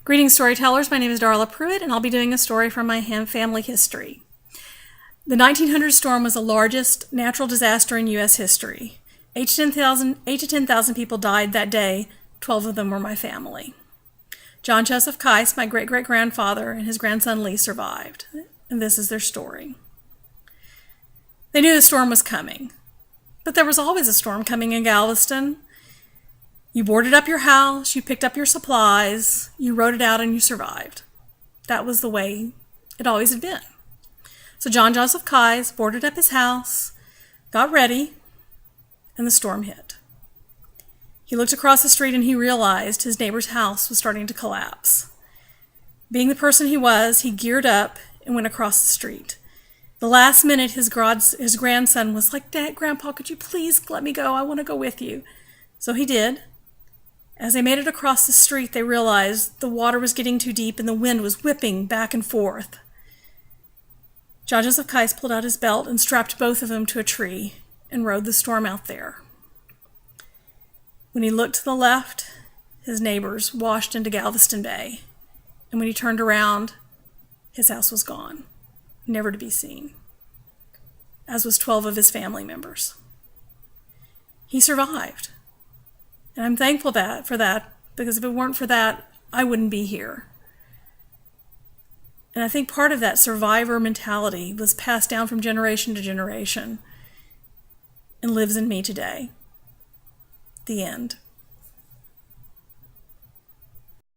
Greetings, storytellers. My name is Darla Pruitt, and I'll be doing a story from my family history. The 1900 storm was the largest natural disaster in U.S. history. 8 to 10,000 people died that day. 12 of them were my family. John Joseph Keiss, my great-great-grandfather, and his grandson Lee survived, and this is their story. They knew the storm was coming, but there was always a storm coming in Galveston. You boarded up your house, you picked up your supplies, you rode it out, and you survived. That was the way it always had been. So John Joseph Keiss boarded up his house, got ready, and the storm hit. He looked across the street and he realized his neighbor's house was starting to collapse. Being the person he was, he geared up and went across the street. The last minute, his grandson was like, "Dad, Grandpa, could you please let me go? I want to go with you." So he did. As they made it across the street, they realized the water was getting too deep and the wind was whipping back and forth. John Joseph Keiss pulled out his belt and strapped both of them to a tree and rode the storm out there. When he looked to the left, his neighbors washed into Galveston Bay. And when he turned around, his house was gone, never to be seen, as was 12 of his family members. He survived. And I'm thankful for that, because if it weren't for that, I wouldn't be here. And I think part of that survivor mentality was passed down from generation to generation and lives in me today. The end.